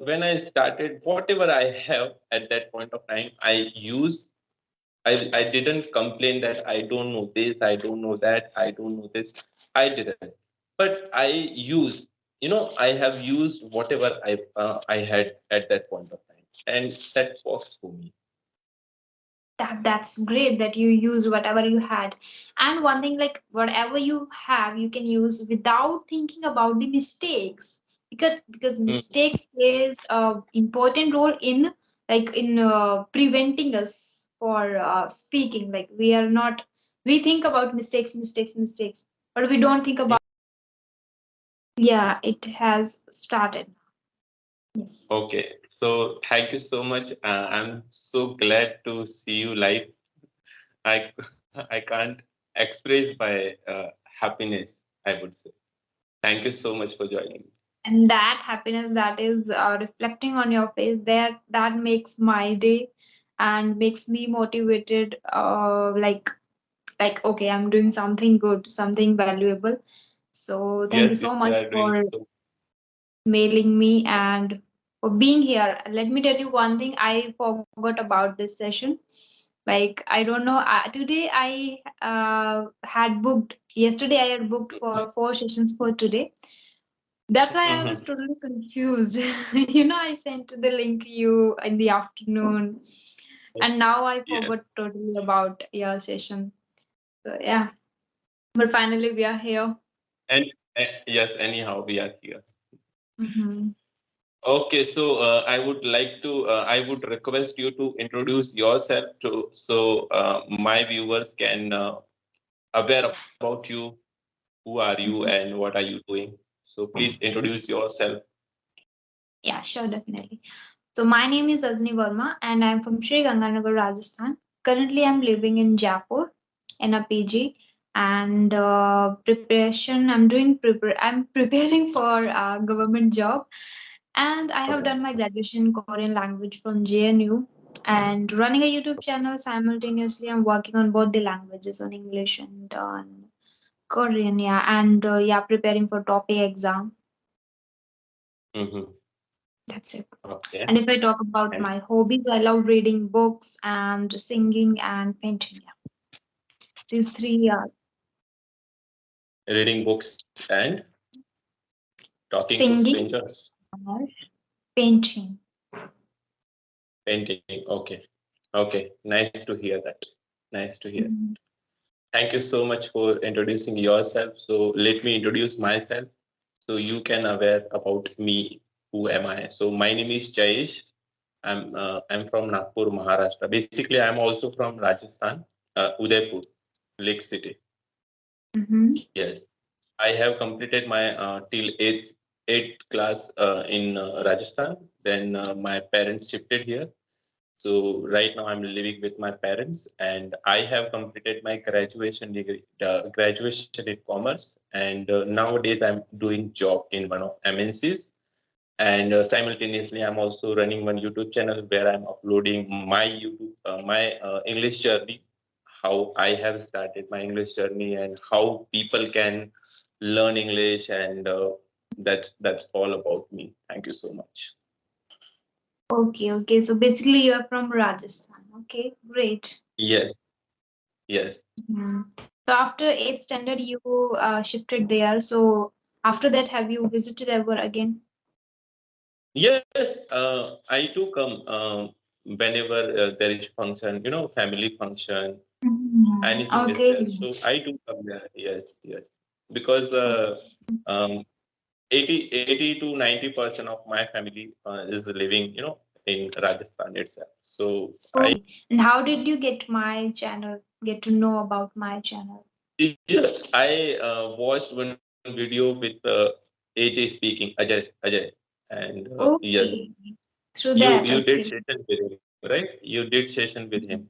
when I started, whatever I have at that point of time, I didn't complain that I don't know this, I don't know that, I don't know this. I didn't. But I used, I have used whatever I had at that point of time, and that works for me. That's great that you use whatever you had. And one thing, like whatever you have you can use without thinking about the mistakes, because Mm, mistakes plays a important role in, like, in preventing us for speaking. Like we are not, we think about mistakes, but we don't think mm. about. Yeah, it has started. Yes. Okay, so thank you so much. I'm so glad to see you live. I I can't express my happiness, I would say. Thank you so much for joining. And that happiness that is reflecting on your face there, that makes my day and makes me motivated, like okay, I'm doing something good, something valuable. So thank you Yes, so you much are doing for so. mailing me and for being here. Let me tell you one thing I forgot about this session. Like I don't know, today I had booked, yesterday I had booked for 4 sessions for today. That's why I was Mhm. totally confused. I sent the link you in the afternoon, and now I Yes, forgot totally about your session. So yeah, but finally we are here. and yes, anyhow, we are here. Mm-hmm. Okay, so I would request you to introduce yourself to so my viewers can aware about you. Who are you and what are you doing? So please introduce yourself. Yeah, sure, definitely. So my name is Rajni Verma, and I'm from Sri Ganganagar, Rajasthan. Currently, I'm living in Jaipur in a PG, and preparation. I'm preparing for a government job, and I have done my graduation in Korean language from JNU, and running a YouTube channel simultaneously. I'm working on both the languages, on English and on Korean. Yeah, and yeah, preparing for TOPI exam. Mm-hmm. That's it. Okay. And if I talk about And my hobbies, I love reading books and singing and painting. Yeah, these three are reading books and talking to singing strangers, or painting. painting. Okay. Okay. Nice to hear that. Nice to hear. Mhm. Thank you so much for introducing yourself. So let me introduce myself so you can aware about me. Who am I? So my name is Jayesh. I'm from Nagpur, Maharashtra. Basically, I'm also from Rajasthan, Udaipur, Lake City. Mhm. Yes, I have completed my till eighth class in Rajasthan. Then my parents shifted here. So right now I'm living with my parents, and I have completed my graduation degree, graduation in commerce, and nowadays I'm doing job in one of MNCs, and simultaneously I'm also running one YouTube channel where I'm uploading my English journey, how I have started my English journey, and how people can learn English, and that's all about me. Thank you so much. Okay, okay. So basically, you are from Rajasthan. Okay, great. Yes, yes. Mhm. So after eighth standard, you shifted there. So after that, have you visited ever again? Yes, I do come whenever there is function, family function, Mhm. anything is Okay. there. So I do come there. Yes, yes. Because 80 to 90% of my family is living, in Rajasthan itself. So I, Okay. And how did you get my channel? Get to know about my channel? yes, I watched one video with AJ speaking, Ajay, and yes, Okay. Through you that, you did okay. session with him, right? You did session with him,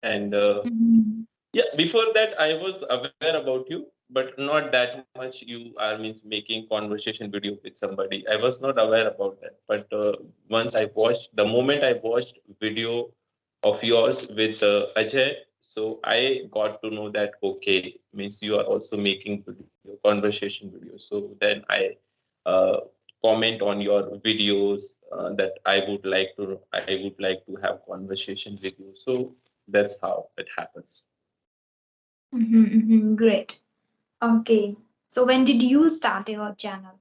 and Mhm. yeah, before that I was aware about you, but not that much. You are means making conversation video with somebody. I was not aware about that. But once I watched, the moment I watched video of yours with Ajay, so I got to know that okay, means you are also making video, conversation videos. So then I uh, comment on your videos, that I would like to have conversation with you. So that's how it happens. Great. Okay. So when did you start your channel?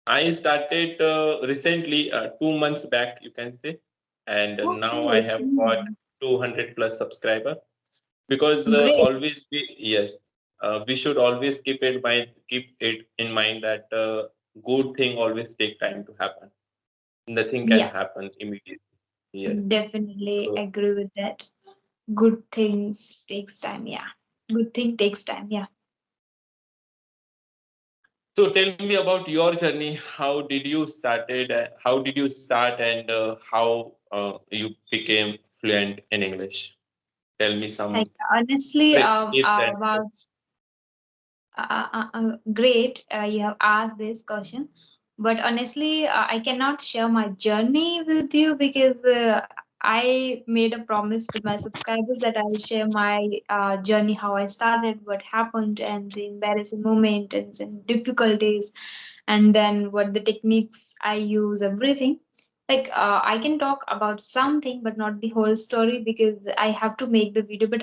I started recently, 2 months back, you can say, and now Okay, I it's have got 200 plus subscriber. Because great. always we should always keep it in mind that good thing always take time to happen. Nothing can Yeah, happen immediately. Yes. definitely So, agree with that. Good things takes time. Yeah. Good thing takes time. Yeah. so tell me about your journey. How did you started? How did you start, and how you became fluent in English? Tell me some Like honestly, tips and about tricks. great, you have asked this question. But honestly, I cannot share my journey with you because I made a promise with my subscribers that I'll share my journey, how I started, what happened, and the embarrassing moment and difficulties, and then what the techniques I use, everything. Like I can talk about something, but not the whole story because I have to make the video. But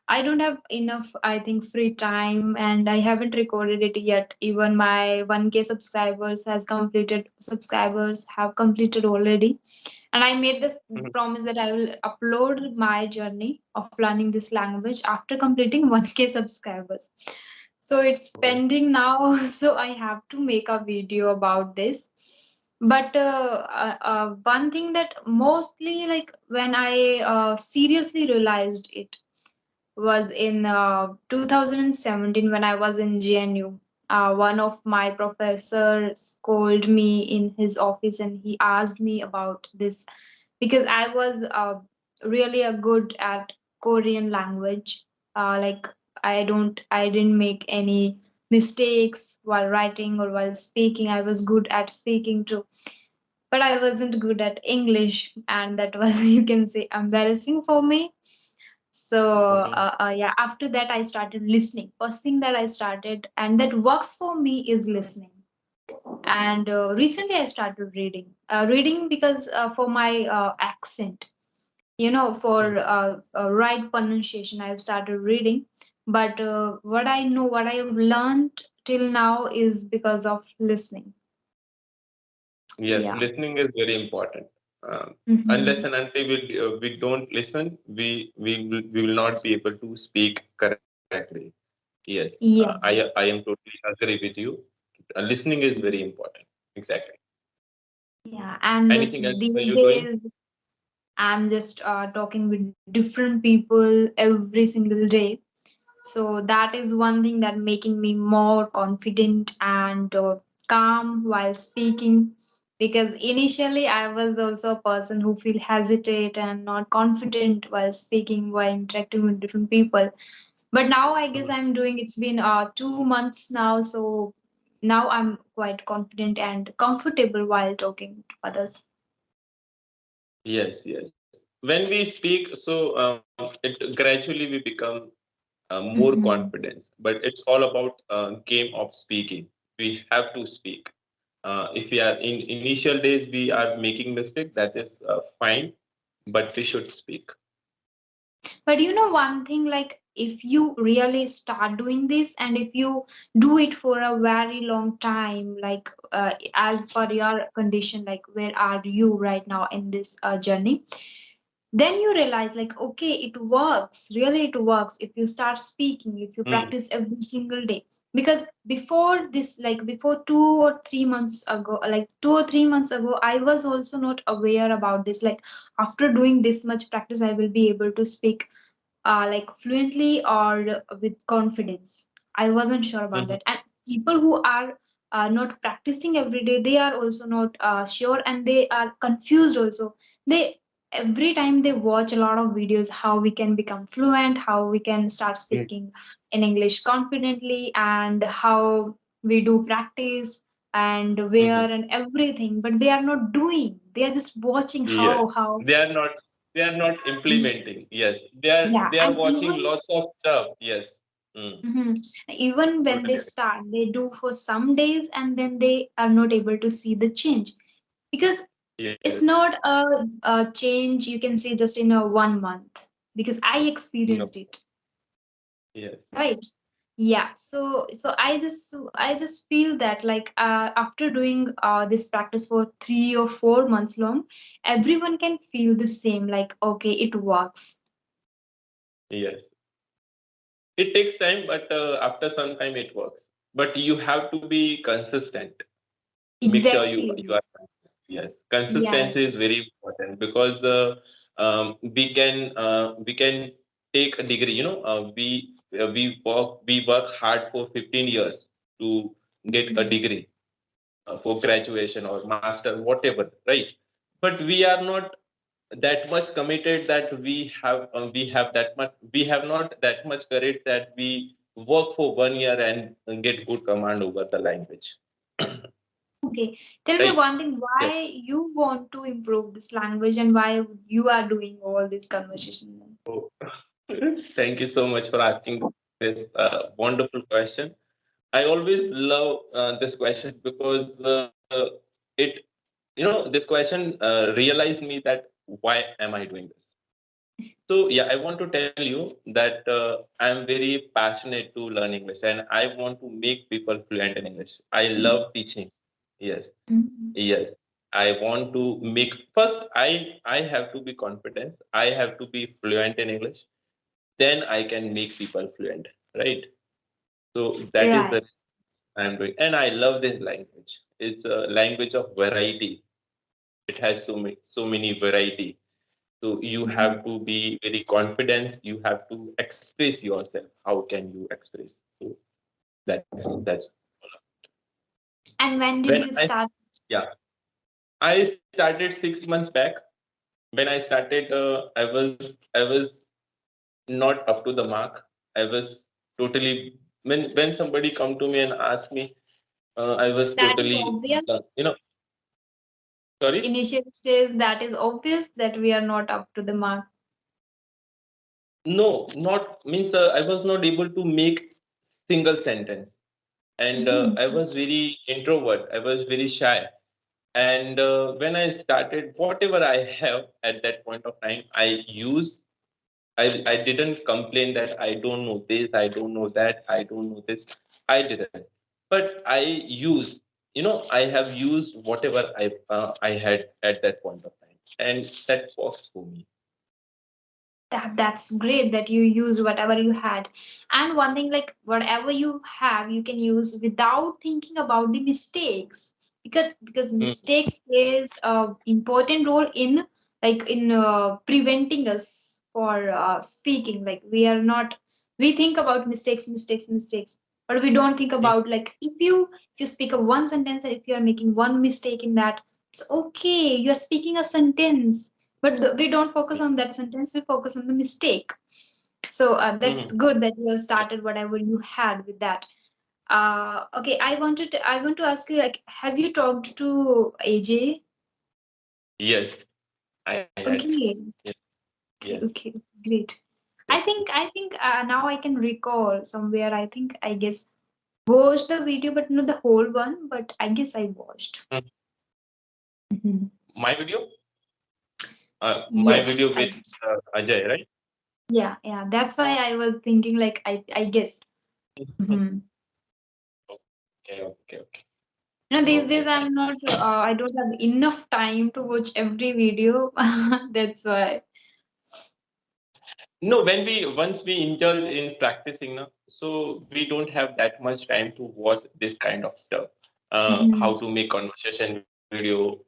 I don't have enough, I think, free time and I haven't recorded it yet. Even my 1K subscribers have completed already. And I made this Mhm. promise that I will upload my journey of learning this language after completing 1K subscribers. So it's Okay. pending now, so I have to make a video about this. But one thing that mostly, like, when I seriously realized it was in 2017 when I was in GNU. One of my professors called me in his office and he asked me about this because I was really a good at Korean language. Like I didn't make any mistakes while writing or while speaking. I was good at speaking too, but I wasn't good at English, and that was you can say embarrassing for me. So Mhm. yeah, after that I started listening. First thing that I started and that works for me is listening. And recently I started reading. Reading because for my accent, for right pronunciation, I've started reading. But what I know, what I have learned till now is because of listening. Yes, Yeah. listening is very important. Unless Mhm. and until we don't listen, we will not be able to speak correctly. Yes, Yeah. I am totally agree with you. Listening is very important. Exactly. Yeah. And Anything this else these you're doing? days I'm just talking with different people every single day. So that is one thing that making me more confident and calm while speaking. Because initially I was also a person who feel hesitate and not confident while speaking, while interacting with different people. But now I guess Mhm. I'm doing. It's been 2 months now, so now I'm quite confident and comfortable while talking to others. Yes, yes. When we speak, so it gradually we become more Mhm. confidence. But it's all about game of speaking. We have to speak. If we are in initial days, we are making mistake. That is fine, but we should speak. But one thing, like if you really start doing this and if you do it for a very long time, like as per your condition, like where are you right now in this journey, then you realize like okay, it works, really it works if you start speaking, if you Hmm. practice every single day. Because before this, like before 2 or 3 months ago, like 2 or 3 months ago, I was also not aware about this. Like after doing this much practice I will be able to speak like fluently or with confidence. I wasn't sure about Hmm. that. And people who are not practicing every day, they are also not sure and they are confused also. They every time they watch a lot of videos how we can become fluent, how we can start speaking in English confidently, and how we do practice and Hmm. where and everything, but they are not doing. They are just watching Yes, how. they are not. They are not implementing. Yes, they are. Yeah, They are and watching even lots of stuff. Yes. Mm. Mhm. Even when they Totally agree. start, they do for some days and then they are not able to see the change because Yes. it's not a change you can see just in a 1 month because I No. experienced it, Yes. right? Yeah, so I just feel that like after doing this practice for 3 or 4 months long, everyone can feel the same, like okay, it works. Yes. It takes time, but after some time it works. But you have to be consistent. Make sure you Exactly. are consistent. Yes, Yeah. consistency is very important because we can take a degree. We work hard for 15 years to get a Mhm. degree for graduation or master, whatever, right? But we are not that much committed that we have not that much courage that we work for 1 year and get good command over the language. Okay, tell me Right. one thing, Yes. why you want to improve this language and why you are doing all this conversation then? So, thank you so much for asking this wonderful question. I always love this question because it, this question realized me that why am I doing this? So yeah, I want to tell you that I'm very passionate to learn English and I want to make people fluent in English. I love teaching. Yes, Mhm. yes. I want to make first. I have to be confident. I have to be fluent in English. Then I can make people fluent. Right. So that is Right. the I'm doing, and I love this language. It's a language of variety. It has so many variety. So you Mhm. have to be very confident. You have to express yourself. How can you express? So that's And when did when you I start? yeah I started 6 months back. When I started, I was not up to the mark. I was totally when somebody come to me and ask me, I was That is totally obvious. sorry. Initial stage, that is obvious that we are not up to the mark. No, not means I was not able to make single sentence, and Mhm. I was very introvert. I was very shy, and when I started, whatever I have at that point of time, I use. I didn't complain that I don't know this, I don't know that, I don't know this. I didn't, but I use. I have used whatever I had at that point of time, and that works for me. That's great that you use whatever you had. And one thing, like whatever you have you can use without thinking about the mistakes, because Mm, mistakes plays a important role in like in preventing us for speaking. Like we think about mistakes, but we don't think mm, about like if you speak a one sentence and if you are making one mistake in that, it's okay, you are speaking a sentence, but we don't focus on that sentence, we focus on the mistake. So that's mm. good that you have started whatever you had with that. Okay, I want to ask you, like, have you talked to AJ? Yes, I had. Okay. Yes, yes, Okay, great. yes. I think now I can recall somewhere, I think I guess watched the video but not the whole one, but I guess I watched. Mm. Mhm. My video, my video Yes, I with guess. Ajay, right? Yeah, yeah, that's why I was thinking like I guess. Mhm. Okay, okay, okay, These okay. days I'm not, I don't have enough time to watch every video. That's why. No, when we once we indulge in practicing, no, so we don't have that much time to watch this kind of stuff. Mhm. How to make conversation video.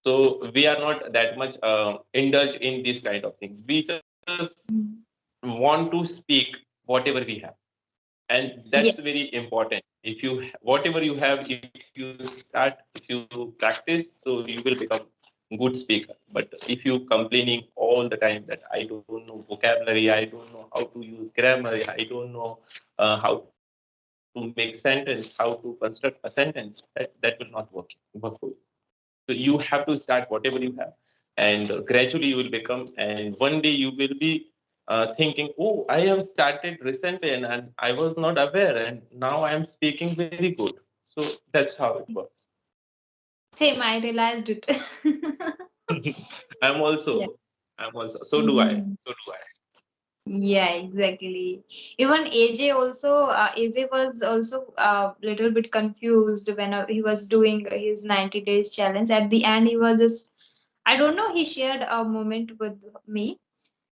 So we are not that much indulge in this kind of thing. We just Mhm. want to speak whatever we have, and that's Yeah, very important. If you whatever you have, if you start, if you practice, so you will become good speaker. But if you complaining all the time that I don't know vocabulary, I don't know how to use grammar, I don't know how to make sentence, how to construct a sentence, that will not work for you. So you have to start whatever you have, and gradually you will become, and one day you will be thinking, oh, I have started recently and I was not aware, and now I am speaking very good. So that's how it works. Same, I realized it. I'm Yeah. also, I'm also. So do I. Mhm. So do I. Yeah, exactly. Even AJ also, AJ was also a little bit confused when he was doing his 90 days challenge. At the end, he was just, I don't know, he shared a moment with me.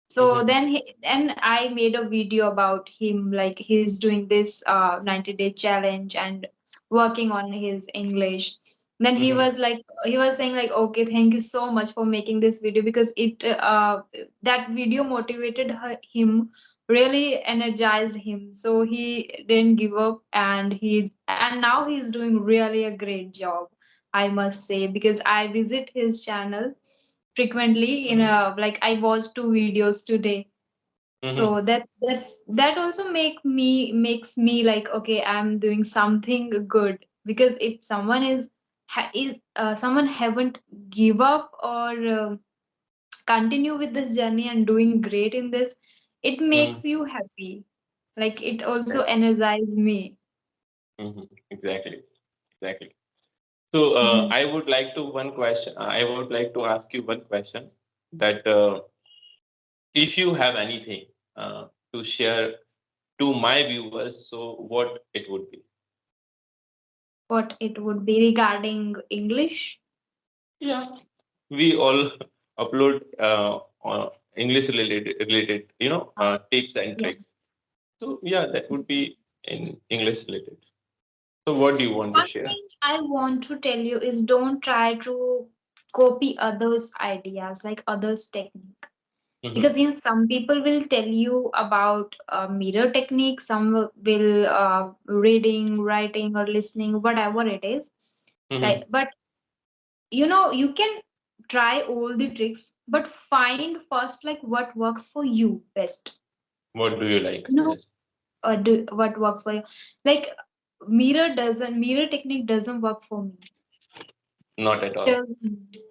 So Mhm, then and I made a video about him, like he's doing this 90-day challenge and working on his English. Then he mhm, was like, he was saying like, okay, thank you so much for making this video, because it that video motivated him, really energized him. So he didn't give up, and now he's doing really a great job, I must say, because I visit his channel frequently in a, like I watched two videos today. mhm. So that also makes me like, okay, I'm doing something good, because if someone is someone haven't give up or continue with this journey and doing great in this, it Mhm. makes you happy, like it also Exactly. energizes me. Exactly. Exactly. So Mhm. I would like to one question. I would like to ask you one question that if you have anything to share to my viewers, so what it would be? What it would be regarding English? Yeah, we all upload English related, tips and Yeah. tricks. So yeah, that would be in English related. So what do you want to First share? thing I want to tell you is don't try to copy others' ideas, like others' technique. Hmm. Because some people will tell you about mirror technique, some will reading, writing, or listening, whatever it is. Hmm. Like, but you can try all the tricks, but find first like what works for you best. What do you like? You know, Yes, what works for you. Like mirror technique doesn't work for me. not at all. Does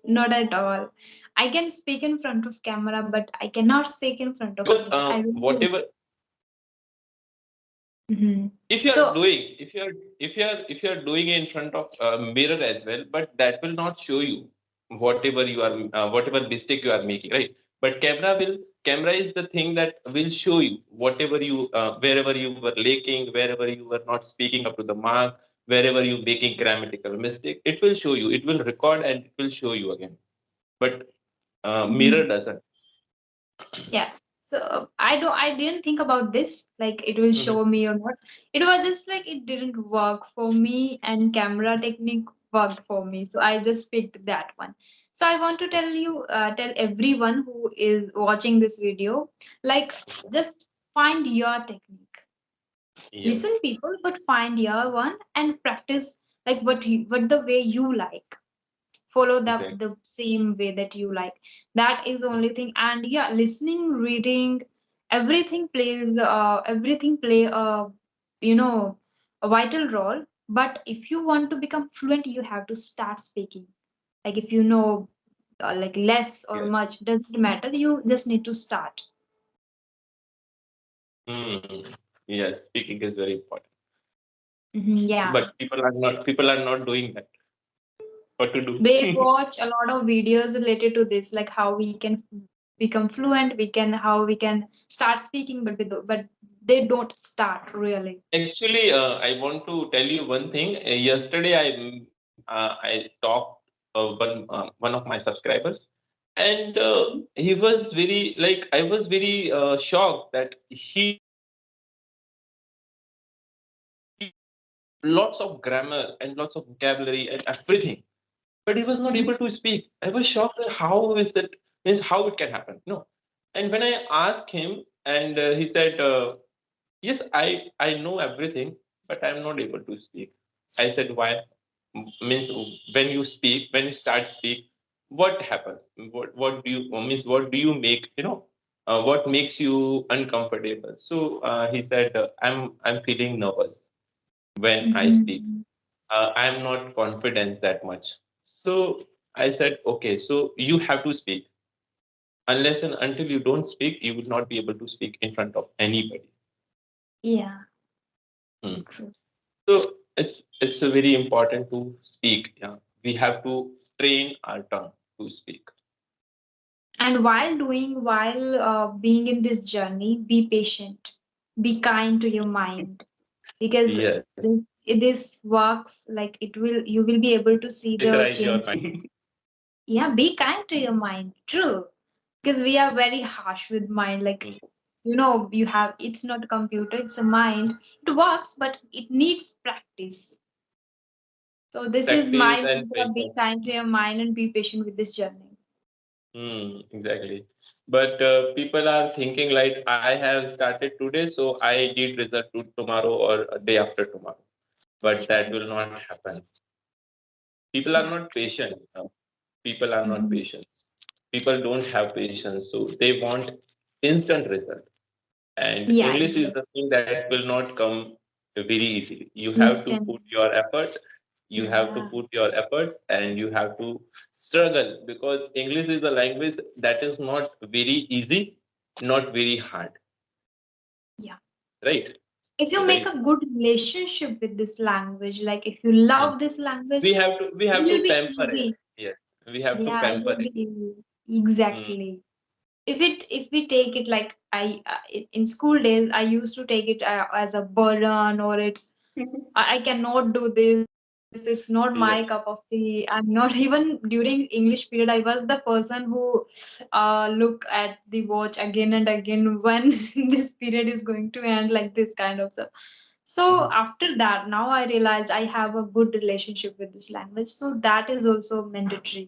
not at all. I can speak in front of camera, but I cannot speak in front of Because mirror. I don't know. whatever, Mhm. if you are So doing, if you are doing it in front of a mirror as well, but that will not show you whatever mistake you are making, right? But camera is the thing that will show you whatever you wherever you were lacking, wherever you were not speaking up to the mark, wherever you making grammatical mistake, it will show you, it will record and it will show you again. But mirror mhm. doesn't. Yeah. So I didn't think about this, like it will Mhm. show me or not. It was just like it didn't work for me, and camera technique worked for me. So I just picked that one. So I want to tell everyone who is watching this video, like just find your technique. Yes, Listen people, but find your one and practice like what the way you like. Follow exactly. the same way that you like. That is the only thing. And yeah, listening, reading, everything play a, you know a vital role. But if you want to become fluent, you have to start speaking. Like if you know like less or Yes. much, doesn't matter, you just need to start. Mm. Yes, speaking is very important. Mhm, yeah. But people are not doing that. What to do? They watch a lot of videos related to this, like how we can become fluent, how we can start speaking, but they don't start really. Actually, I want to tell you one thing. Yesterday, I talked one of my subscribers, and Mhm. he was very like I was very shocked that he lots of grammar and lots of vocabulary and everything, but he was not Mhm. able to speak. I was shocked that how is it means how it can happen. No, and when I asked him, and he said. Yes, I know everything, but I'm not able to speak. I said, why? Means when you speak, when you start speak, what happens? What do you means? What do you make? What makes you uncomfortable? So he said, I'm feeling nervous when I speak. Mhm. I'm not confident that much. So I said, okay, so you have to speak. Unless and until you don't speak, you will not be able to speak in front of anybody. Yeah, Hmm. true. So it's a very important to speak. Yeah, we have to train our tongue to speak. And while being in this journey, be patient, be kind to your mind, because Yes, this works like it will. You will be able to see the pressurize your change. mind. Yeah, be kind to your mind. True, because we are very harsh with mind. Like, Hmm. you have, it's not a computer, it's a mind. It works, but it needs practice. So this is Practice my and mantra: be patience. kind to your mind and be patient with this journey. Exactly. But people are thinking like I have started today, so I need result to tomorrow or a day after tomorrow. But that will not happen. People are Yeah. not patient. People are not Mhm. patient. People don't have patience, so they want instant result. And Yeah, English is exactly. the thing that will not come very easily. You have to Instant. put your effort. You have to Yeah. put your efforts, and you have to struggle because English is a language that is not very easy, not very hard. Yeah. Right? If you make Right. a good relationship with this language, like if you Hmm. love this language, We it have will to be pamper it. easy. Yes. We have to Yeah, it pamper will it. be easy. Hmm. Exactly. If we take it like in school days, I used to take it as a burden, or I cannot do this. It's not my cup of Yes. tea. I'm not even during English period. I was the person who look at the watch again and again when this period is going to end, like this kind of stuff. So Mhm. after that, now I realized I have a good relationship with this language. So that is also mandatory.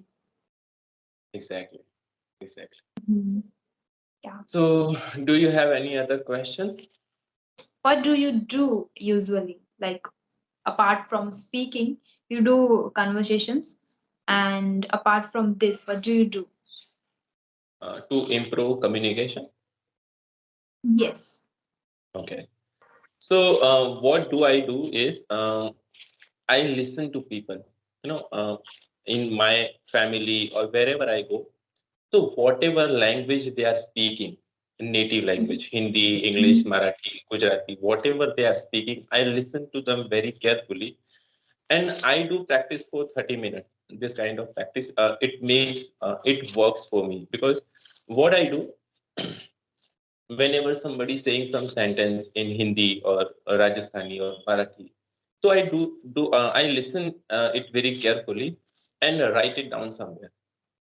Exactly. Exactly. Mhm. Yeah. So, do you have any other question? What do you do usually? Like apart from speaking, you do conversations, and apart from this, what do you do? To improve communication? Yes. Okay. So, what do I do is I listen to people, you know, in my family or wherever I go. So, whatever language they are speaking, native Mhm. language, Hindi, English, Mhm. Marathi, Gujarati, whatever they are speaking, I listen to them very carefully. And I do practice for 30 minutes. This kind of practice, it works for me because what I do whenever somebody saying some sentence in Hindi or Rajasthani or Marathi. So I listen it very carefully and write it down somewhere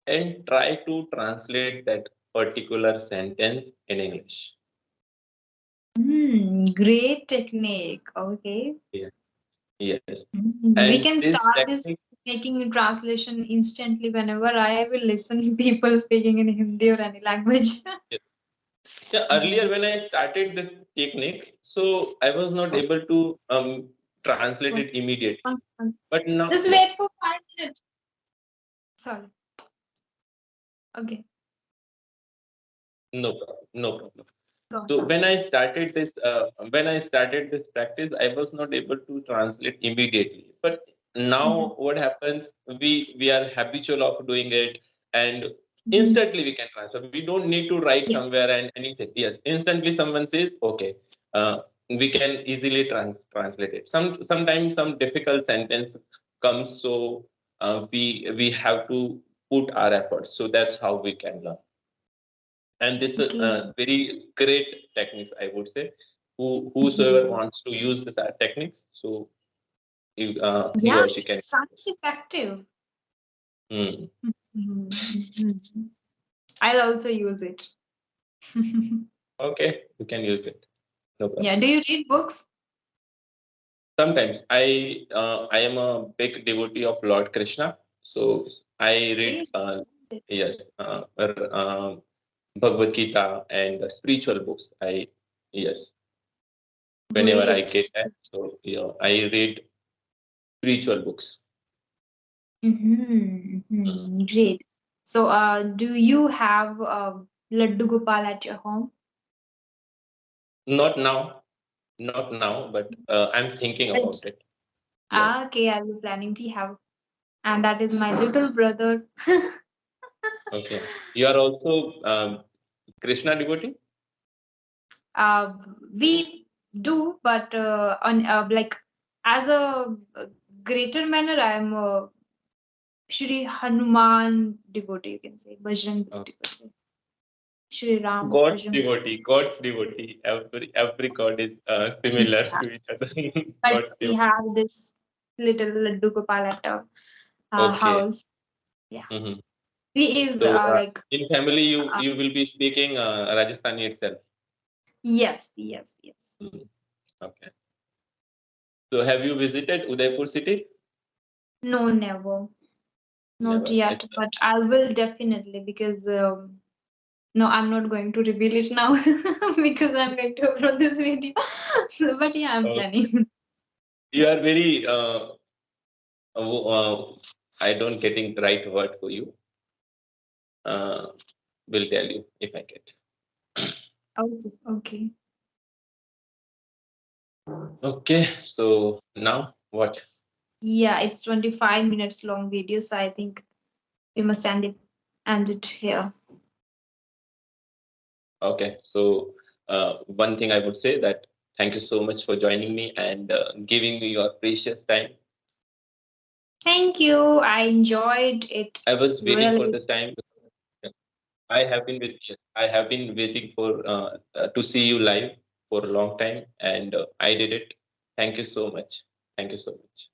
and try to translate that particular sentence in English. Great technique. Okay. Yeah. Yes. We And can this start technique, this making a translation instantly whenever I will listen people speaking in Hindi or any language. yeah, earlier when I started this technique, so I was not able to translate One- it immediately. one- But now, Just yes, wait for 5 minutes. Sorry. Okay. no problem, no problem. Go on. So when I started this practice, I was not able to translate immediately. But Mhm. now what happens? We are habitual of doing it, and Mhm. instantly we can transfer. We don't need to write Yeah. somewhere and anything. Yes, instantly someone says, okay, we can easily translate it. Sometimes some difficult sentence comes, so we have to put our efforts. So that's how we can learn. And this is Okay. very great techniques, I would say. Whosoever Mhm. wants to use this techniques, so he Yeah, or she it can. sounds effective. Hmm. Mhm. Mhm. I'll also use it. Okay, you can use it. No problem. Yeah. Do you read books? Sometimes I am a big devotee of Lord Krishna, so I read Great. yes Bhagavad Gita and spiritual books. I yes whenever I Great. get that, so I read spiritual books. Mm. Great. So, do you have Laddu Gopal at your home? Not now, not now, but I'm thinking Right. about it. Yes. Okay, I'll be planning to have, and that is my little brother. Okay. You are also Krishna devotee? uh, we do, but on like as a greater manner, I'm a Shri Hanuman devotee. You can say Bajrang Oh. devotee. Shri Ram God's Bajrang. devotee. God's devotee. Every god is similar Yeah. to each other. But God's we devotee. have this little Laddu Gopal at our Okay. house. Yeah, Mhm. he is So like in family, you uh, you will be speaking Rajasthani itself. yes, yes, yes. Mhm. Okay. So have you visited Udaipur city? No, never, not Never. yet, It's but I will definitely because no, I'm not going to reveal it now because I'm going to upload this video. So, but yeah, I'm planning. you are very I don't getting the right word for you. Uh, will tell you if I get. Okay, okay. Okay. So now what? Yeah, it's 25 minutes long video, so I think we must end it here. Okay. So one thing I would say that thank you so much for joining me and giving me your precious time. Thank you. I enjoyed it I was waiting for really. this time. I have been with yes, I have been waiting for to see you live for a long time, and I did it. Thank you so much. Thank you so much.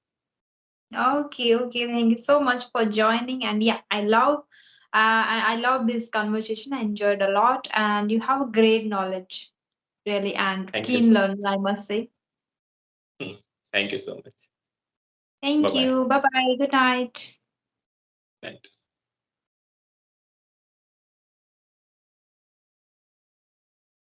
Okay, okay. Thank you so much for joining. And yeah, I love this conversation. I enjoyed a lot, and you have a great knowledge, really, and Thank you keen so learner, I must say. much. Thank you so much. Bye Thank bye. you. Bye bye. Good night. Night.